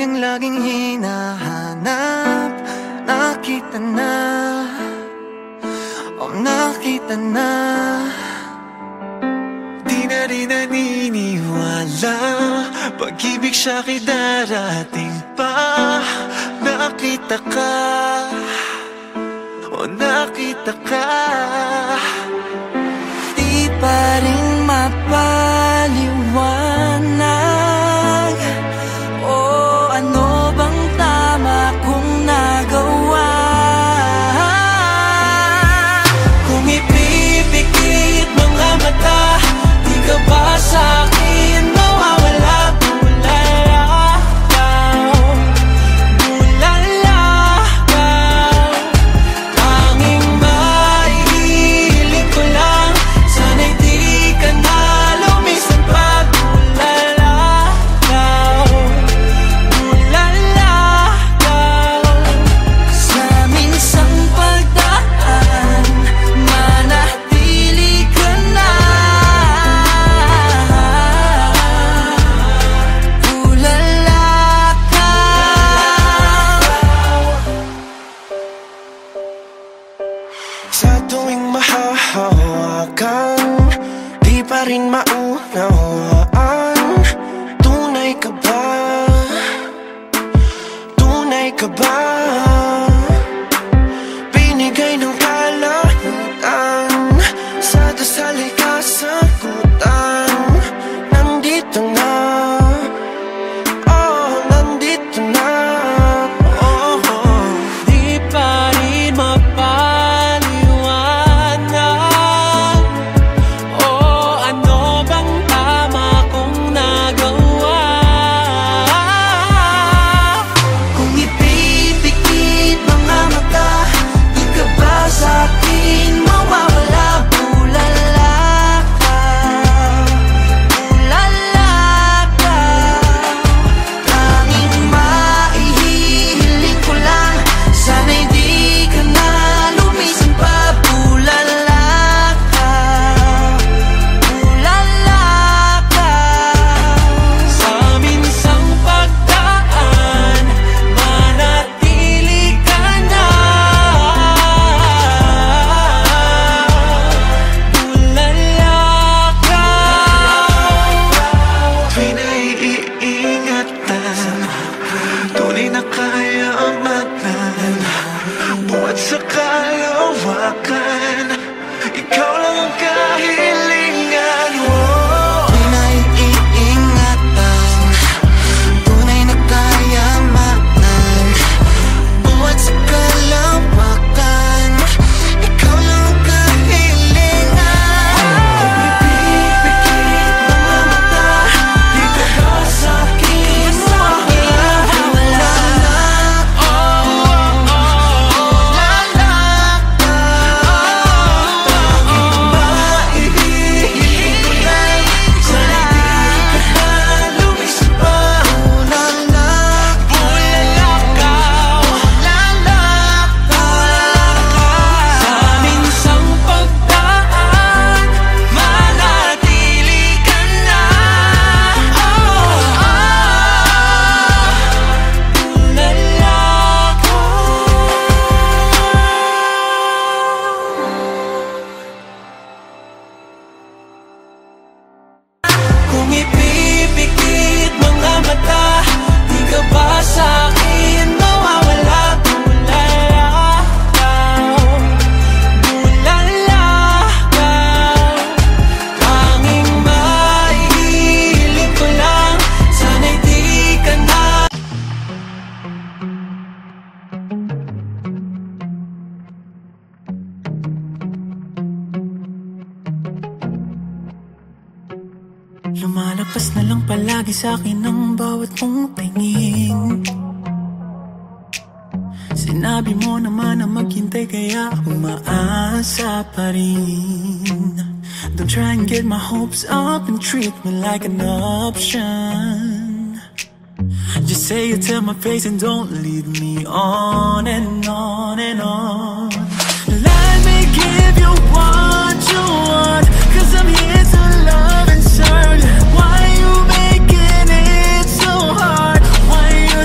ang laging hinahanap. Nakita na, oh nakita na. Di na rin naniniwala, pag-ibig siya'y darating pa. Nakita ka, oh nakita ka. Di pa rin mapaliwanag, oh ano bang tama kong nagawa. Kung ipipikit mga mata, di ka ba sa'kin mawawala? Sa tuwing mahahawakan, di pa rin maunawaan. Tunay ka ba? Tunay ka ba? Binigay ng kalahutan, sa dasal ay kasagutan. Nandito na, oh nandito na. Oh, oh. Di pa rin lumalagpas na lang palagi sa'kin ang bawat mong tingin. Sinabi mo naman na maghintay kaya umaasa pa rin. Don't try and get my hopes up and treat me like an option. Just say it to my face and don't lead me on and on and on. Let me give you what you want, 'cause I'm here to love and serve. Why you making it so hard? Why you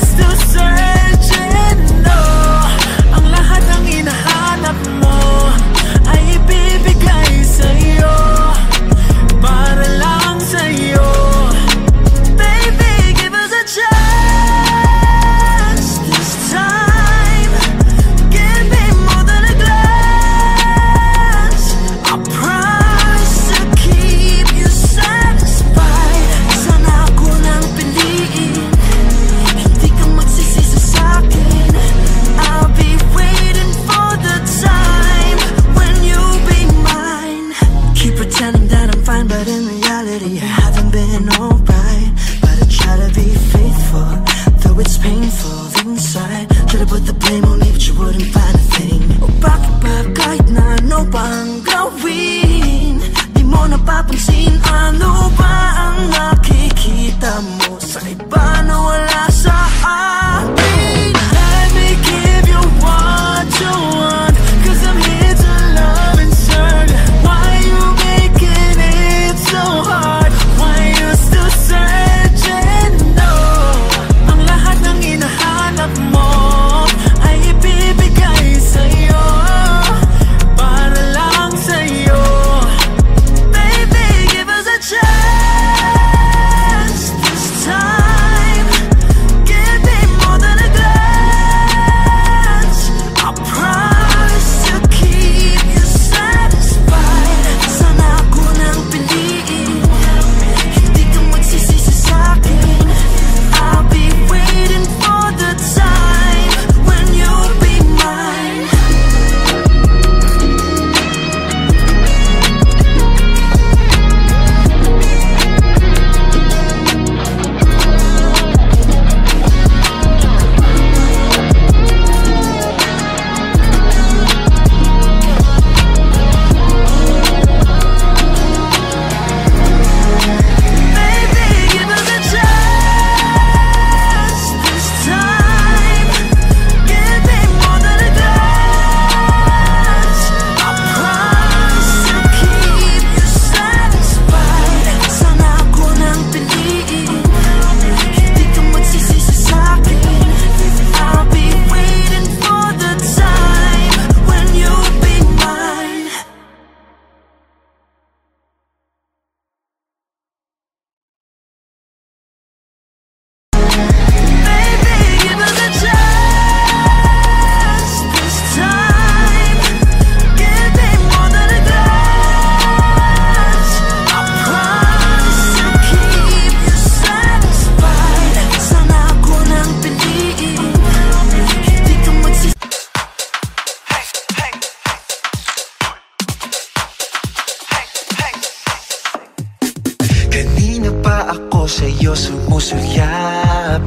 sumusulyap.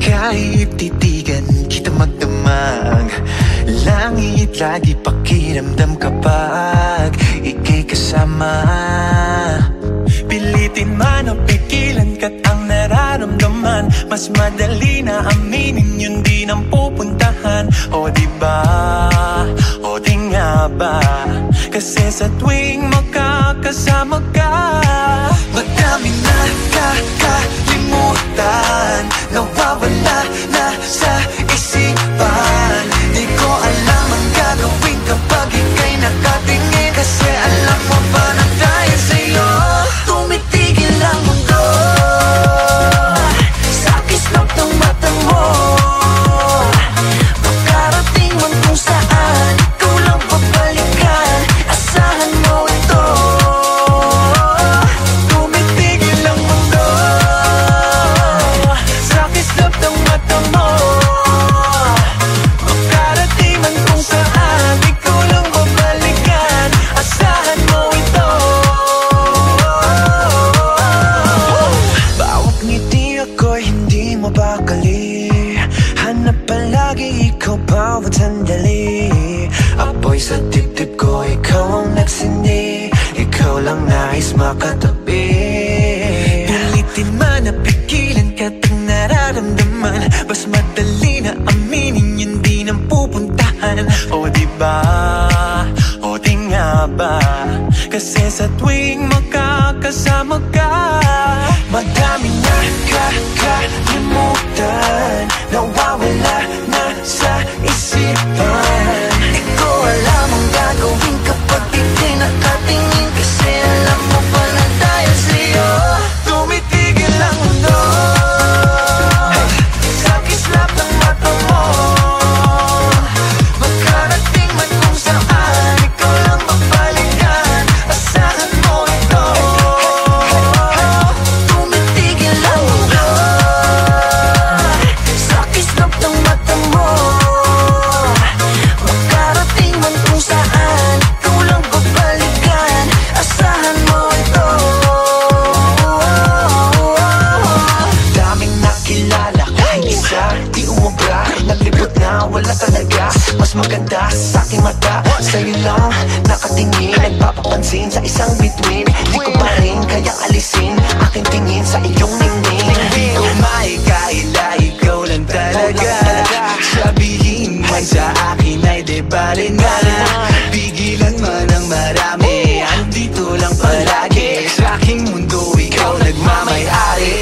Kahit titigan kita magdamag, langit lagi pakiramdam kapag ika'y kasama. Pilitin man o pigilan ka't ang nararamdaman, mas madali na aminin yun din ang pupuntahan. O diba, o di nga ba, kasi sa tuwing makakasama ka, madami na kakalimutan, nawawala na sa isipan. Di ko alam ang gagawin kapag ika'y nakatingin, kasi alam mo ba na dahil sa'yo tumitigil ang mundo. Sa kislap ng mata mo, makarating man kung saan, ikaw lang babalikan, asahan mo ito. Tumitigil ang mundo. Sa kislap ng mata mo, makarating man kung saan, ikaw lang babalikan, asahan mo ito. Bawat ngiti ako'y hindi mabakali, hanap palagi ikaw bawat sandali. Apoy sa dibdib ko, ikaw ang nagsindi, ikaw lang nais makatabi. Pilitin man na pigilan ka't ang nararamdaman, mas madali na aminin yun din ang pupuntahan. O diba, o di nga ba, kasi sa tuwing makakasama ka, madami na kakalimutan, nawawala na sa isipan. Di ko alam ang gagawin kapag ika'y nakatingin, kasi alam mo ba na dahil sa'yo tumitigil ang mundo. Sa kislap ng mata mo, makarating man kung saan, ikaw lang babalikan, asahan mo ito. Tumitigil ang mundo. Sa kislap ng mata mo, makarating man kung saan, ikaw lang babalikan, asahan mo ito. Daming nakilala, kahit isa di umubra, naglibot na wala talaga. Mas maganda sa aking mata, sa'yo lang nakatingin, nagpapapansin sa isang bituin. Di ko pa rin kayang alisin aking tingin sa iyong ningning. Di ko maikaila, ikaw lang talaga. Sabihin man sa akin ay di bale na, pigilan man ang marami, andito lang palagi. Sa aking mundo ikaw nagmamay-ari.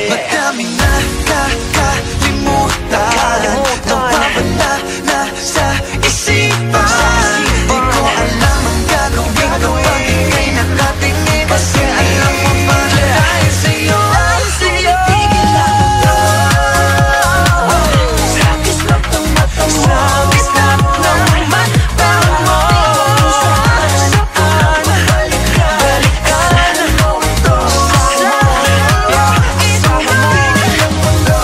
Madami na kakalimutan, nawawala na sa isipan. Di ko alam ang gagawin kapag ika'y nakatingin, kasi alam mo ba na dahil sa'yo tumitigil ang mundo. Sa kislap ng mata mo, sa kislap ng mata mo, saan balikan mo ito. Tumitigil ang mundo.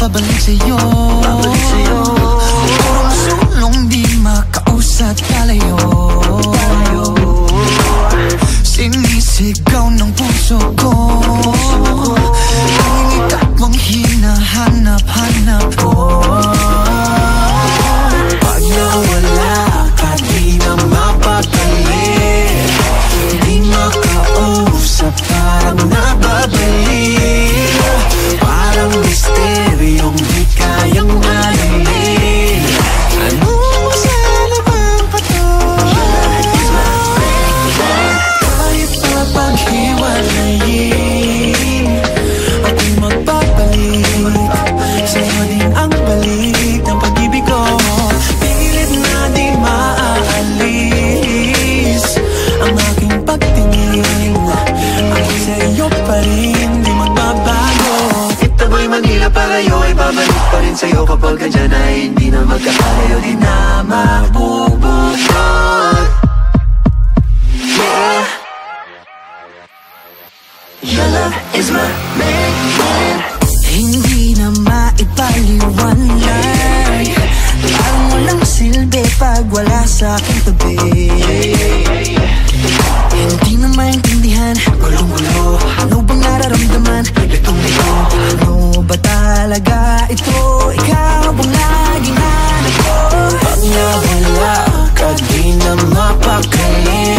pabalik sa'yo. Purong sulong di makausat palayo. Sinisigaw ng puso ko ang ikapang hinahanap-hanap ko. Pag nawala ka di na mapapalik, di makausap parang nababalik. Parang misteryong di kayang alamin. Ano masala bang pato? Kahit mapaghiwalayin, ako'y magpapalik. Sa'yo din ang balik ng pag-ibig ko. Pilit na di maaalis ang aking pagtingin. Ako'y sa'yo pa rin, di magbabago. Ito ba'y Manila palayo, ay babalik pa rin sa'yo kapag andyan ay hindi na magkakalayo, di na mabubukod. Yeah, your love is my main. Hindi na maipaliwanag, parang walang silbi pag wala sa aking tabi. Hindi na maintindihan, gulong-gulo. Ano bang nararamdaman? Litong-lito. Ano ba talaga ito? Ikaw bang laging hanap ko? Pag nawala ka di na mapakali,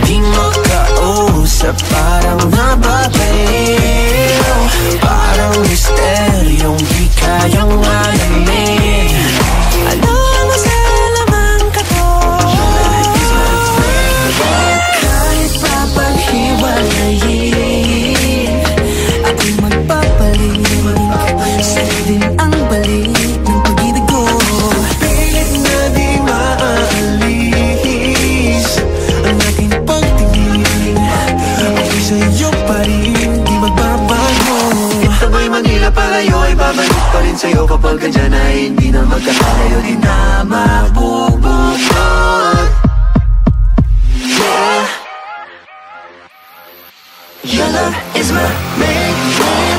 di makausap parang nababaliw. Parang misteryong di kayang alamin. Ano ang masalamang ka to? Kahit papaghiwalayin, ako'y magpapalit. Sa'yo din ang balik ng pag-ibig ko. Pilit na di maaalis ang aking pagtingin. Ako'y sa'yo pa rin, di magbabago. Ito ba'y Manila palayo, ay babalik pa rin sa'yo kapag andyan ay hindi na magkakalayo, di na mabubukod. Yeah, your love is my main.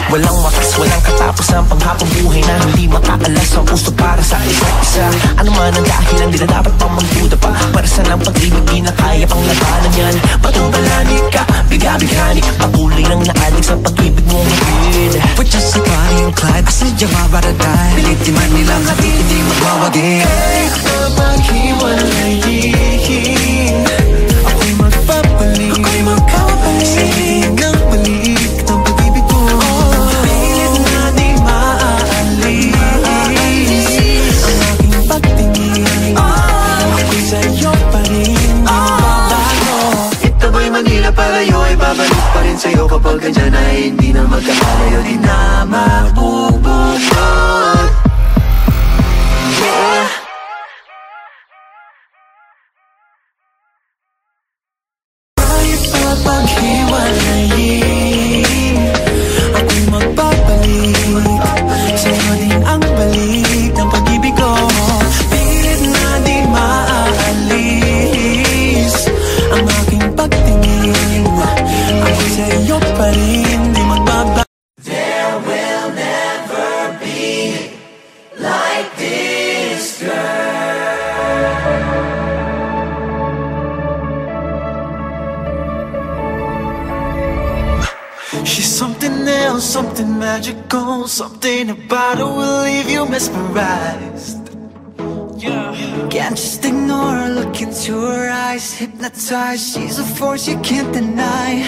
Walang wakas, walang katapos ang panghabang buhay na hindi makaalas ang puso para sa isa't isa. Ano man ang dahilan, di na dapat pang magduda pa. Para saan ang pag-ibig, di na kaya pang labanan yan. Batong balani ka, biga-bigani, pakulay ng naalig sa pag-ibig mong hatid. We're just like Bonnie and Clyde, asadya mabaratay. Piliti man nilang hatid, hindi magwawagi. Kahit mapaghiwalayin, ako'y magpapalit. Sa'yo ng balik ng pag-ibig ko. Pilit na di maaalis ang aking pagtingin. Ako'y sa'yo pa rin, di magbabago. Ito ba'y Manila palayo, ay babalik pa rin sa'yo kapag andyan ay hindi na magkakalayo, di na mabubukod. Yeah. Paghiwalayin, ako'y magpapalik. Sa'yo din ang balik ng pag-ibig ko. Pilit na di maaalis ang aking pagtingin. Ako'y sa'yo pa rin, di magbabago. There will never be like this girl. She's something else, something magical. Something about her will leave you mesmerized. Yeah. Can't just ignore her, look into her eyes. Hypnotized, she's a force you can't deny.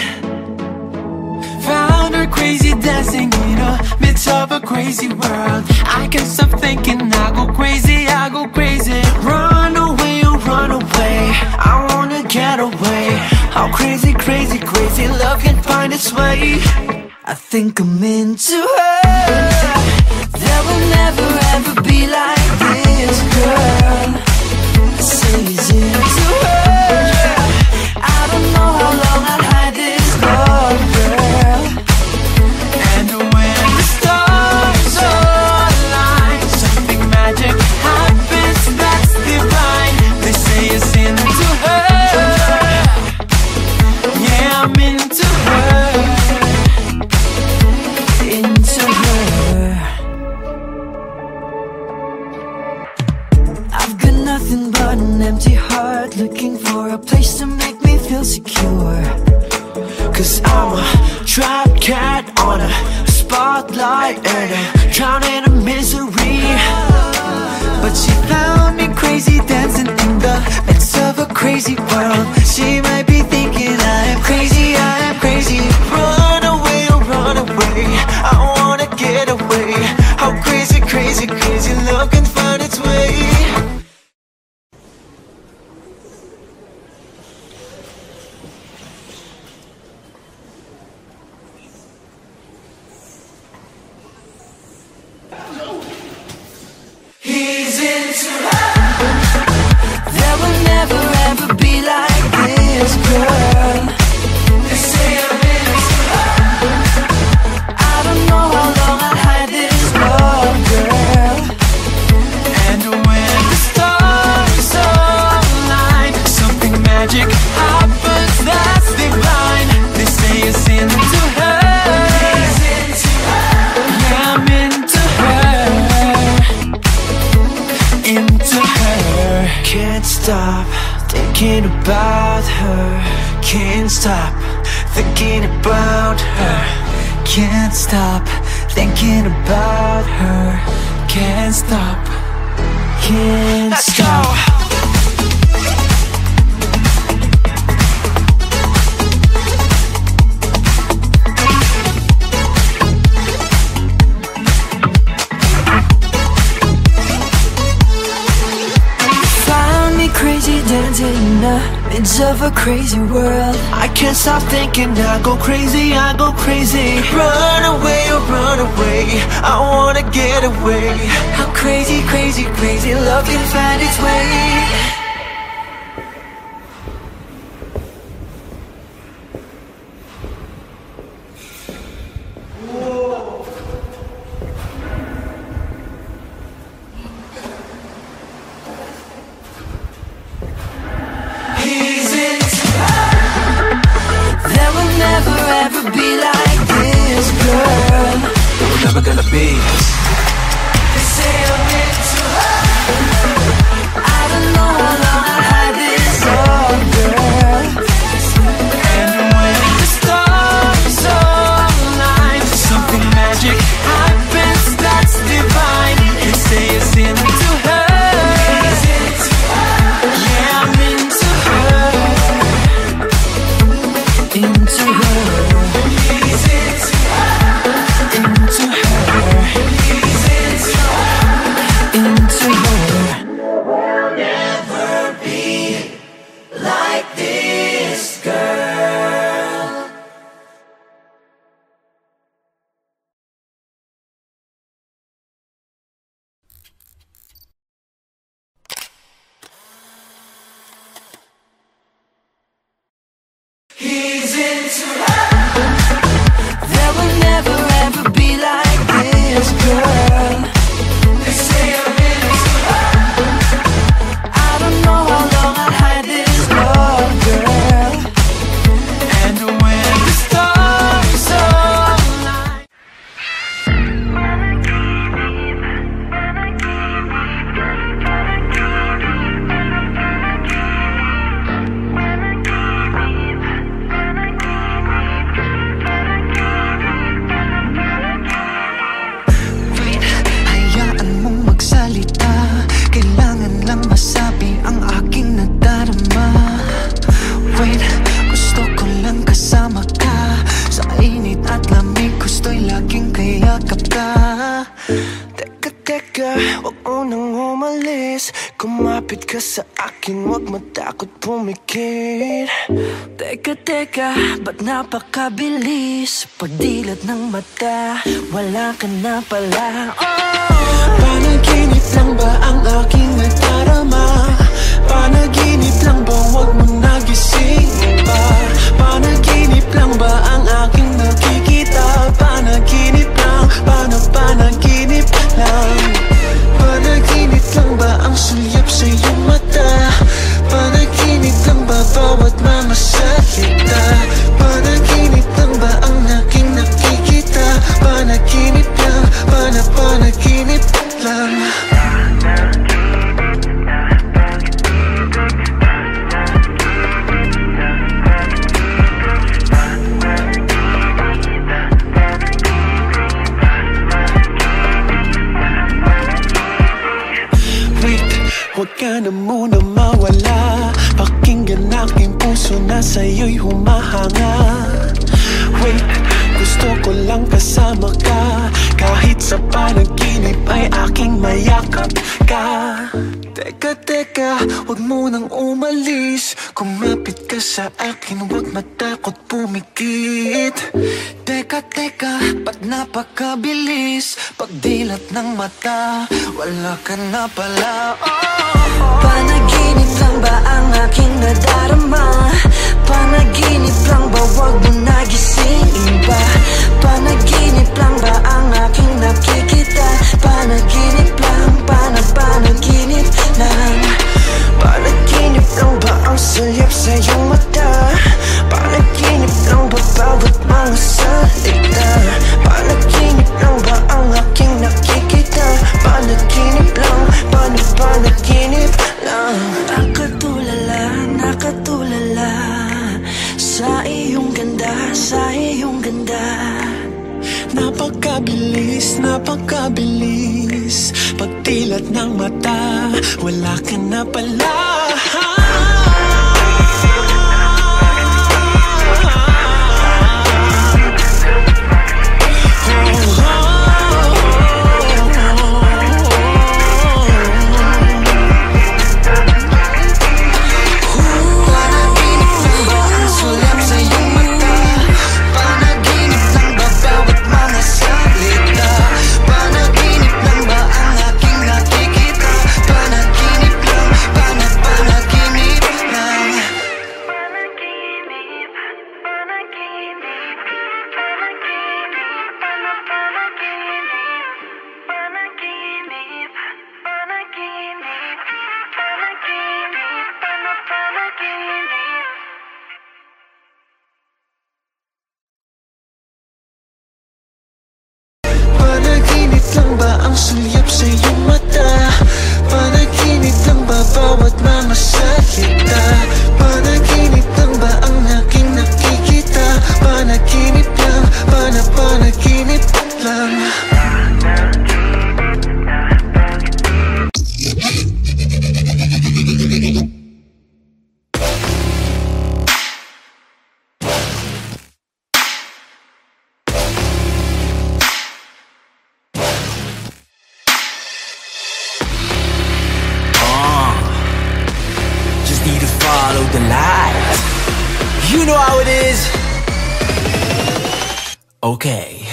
Found her crazy, dancing in a midst of a crazy world. I can't stop thinking, I go crazy, I go crazy. Run away, oh run away, I wanna get away. How crazy, crazy, crazy love can find its way. I think I'm into her. There will never ever be like this girl. I say he's into her. I don't know how long I'll hide this love, girl. And when the stars align, something magic happens that's divine. They say it's into her. Yeah, I'm into her. Into her. got an empty heart, looking for a place to make me feel secure. Cause I'm a trapped cat on a spotlight and I'm drowning in misery. But she found me crazy, dancing in the midst of a crazy world. She might be thinking I am crazy, I am crazy. Run away, oh run away, I wanna get away. How crazy, crazy, crazy love can find its way. He's into her. There will never ever be like this, girl. They say I'm into her. I don't know how long I'll hide this love, girl. And when the stars align, something magic happens that's divine. They say it's into her. He's into her. Yeah, I'm into her. Into her. Can't stop thinking about her. Can't stop thinking about her. Can't stop thinking about her. Can't stop. Can't stop. Let's go. Crazy dancing in the midst of a crazy world. I can't stop thinking, I go crazy, I go crazy. Run away, oh run away, I wanna get away. How crazy, crazy, crazy love can find its way. Ever be like this, girl. We're never gonna be. They say I'm into her. I don't know how long I'll hide this love, girl. And when the stars align, something magic happens that's divine. They say it's into her. He's into her. Yeah, I'm into her. Into her. He's into her. There will never ever be like this, girl. They say I'm into her. I don't know how long I'll hide this love, girl. And when the stars align. Huwag mo nang umalis. Kumapit ka sa akin, huwag matakot pumikit. Teka, ba't napakabilis? Pagdilat ng mata, wala ka na pala. Panaginip lang ba ang aking nadarama? Panaginip lang ba, huwag mo nagising pa? Panaginip lang ba ang aking nakikita? Panaginip lang, panaginip lang. Panaginip lang ba ang sulyap sa iyong mata? Panaginip lang ba bawat mga salita? Panaginip lang ba ang aking nakikita? Panaginip lang, panaginip lang. Huwag ka na muna mawala. Pakinggan aking puso na sa'yo'y humahanga. Wait, gusto ko lang kasama ka. Kahit sa panaginip ay aking mayakap ka. Teka, teka, huwag mo nang umalis. Kumapit ka sa akin, huwag matakot pumikit. Teka, teka, ba't napakabilis? Pagdilat ng mata, wala ka na pala. Panaginip lang ba ang aking nadarama? Panaginip lang ba, wag mo nagisingin ba? Panaginip lang ba ang aking nakikita? Panaginip lang, panaginip lang. Panaginip lang ba ang sulyap sa iyong mata? Panaginip lang ba bawat mga salita? Panaginip lang ba ang aking nakikita? Panaginip lang, panaginip lang. Nakatulala, nakatulala sa iyong ganda, sa iyong ganda. Napakabilis, napakabilis. Pagdilat ng mata, wala ka na pala. Panaginip lang ba ang sulyap sa iyong mata? Panaginip lang ba bawat mga salita? Panaginip lang ba ang aking nakikita? Panaginip lang, panaginip lang. Follow the light. You know how it is. Okay.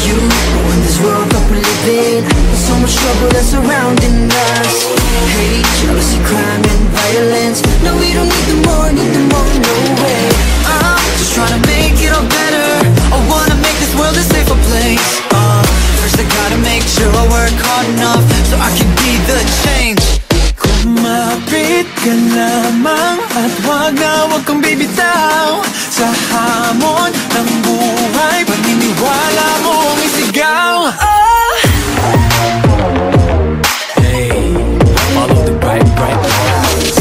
You in this world that we live in, there's so much trouble that's surrounding us. Hate, jealousy, crime and violence. No, we don't need them more, no way. Just trying to make it all better. I wanna make this world a safer place. First I gotta make sure I work hard enough so I can be the change. Kumapit ka lamang at wag kang bibitaw sa hamon ng buhay. Paniniwala mong isigaw. Hey, follow the bright lights.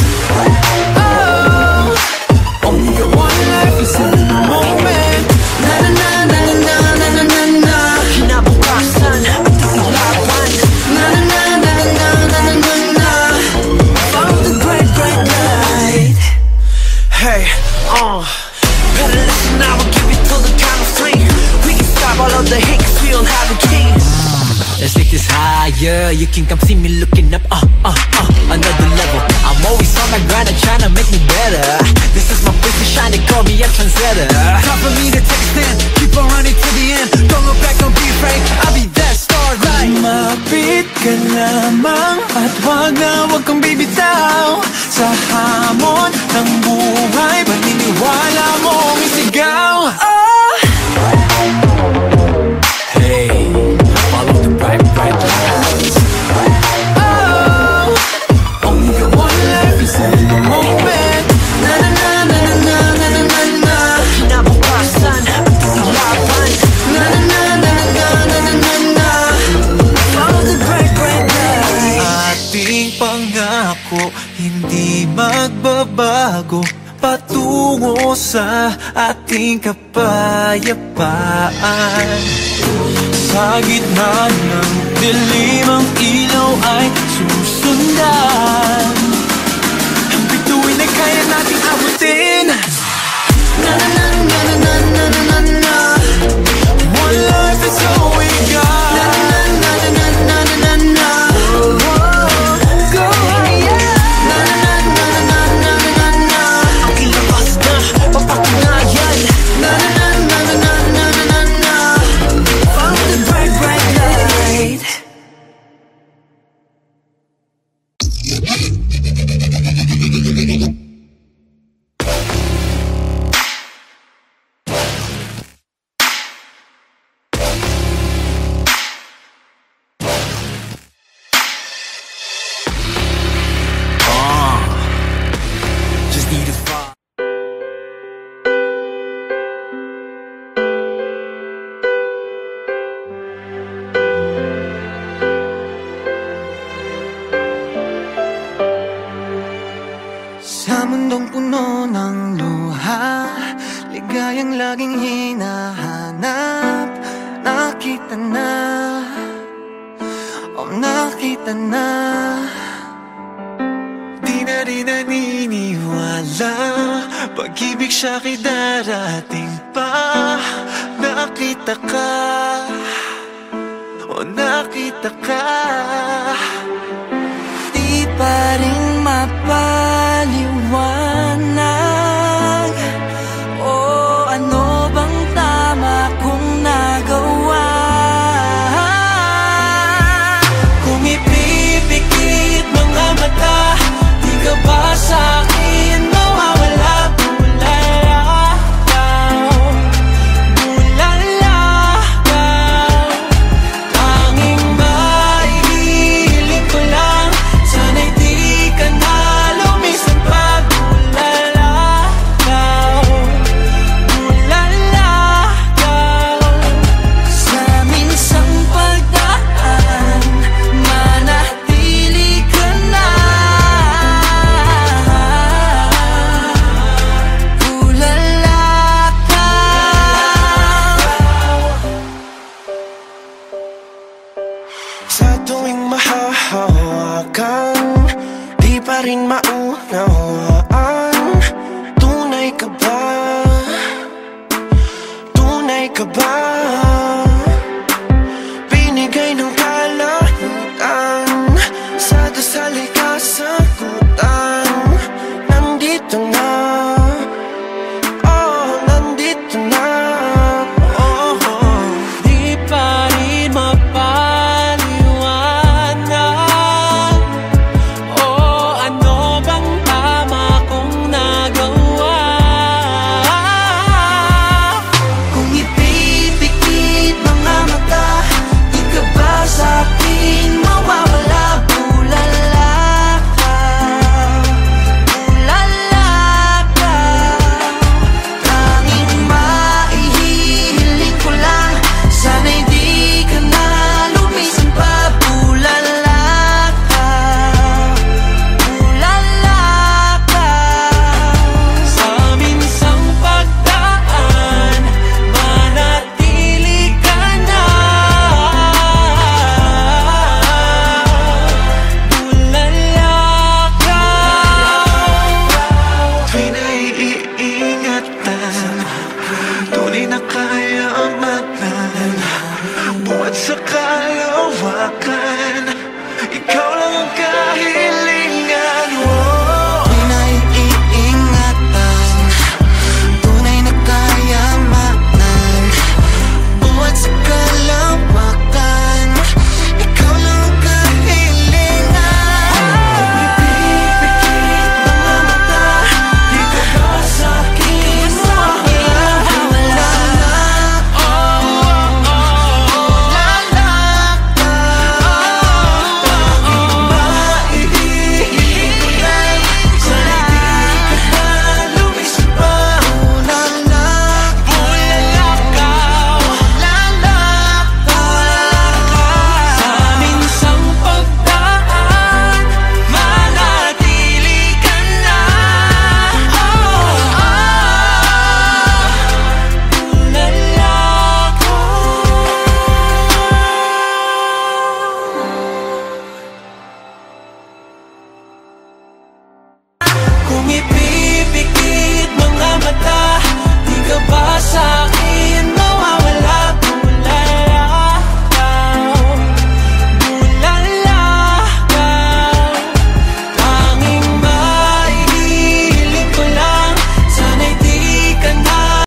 Only got one life, listen in the moment. Na na na na na na na na na na. Kinabukasan at ilaban. Na na na na na na na na na na. Follow the bright light. Hey, better listen now. I'll give you till the count of 3. We can stop all of the hate 'cause we don't have the keys. Let's take this higher. You can come see me looking up, another level. I'm always on my grind and trying to make me better. This is my place to shine, they call me a trendsetter. Time for me to take a stand, keep on running to the end. Don't look back, don't be afraid, I'll be that starlight. Kumapit ka lamang at wag kang bibitaw sa hamon ng buhay. Paniniwala mong isigaw. Hey, follow the bright lights. Only got one life, listen in the moment. Na na na na na na na na na na. Kinabukasan at ilaban. Na na na na na na na na na na. Follow the bright light. Ating pangako hindi magbabago. patungo sa ating kapayapaan. Sa gitna ng dilim ang ilaw ay susundan. Ang bituin ay kaya nating abutin. Na na na na na na na na na. One life is all we got. Na na na na na na na na. Go higher. Na na na na na na na na. Ang ilabas na papatunayan. Na na na na na na na na. Follow the bright bright light. Sa mundong puno ng luha, ligayang laging hinahanap. Nakita na, oh nakita na. Di na rin naniniwala, pag-ibig siya'y darating pa. Nakita ka, oh nakita ka. Di pa rin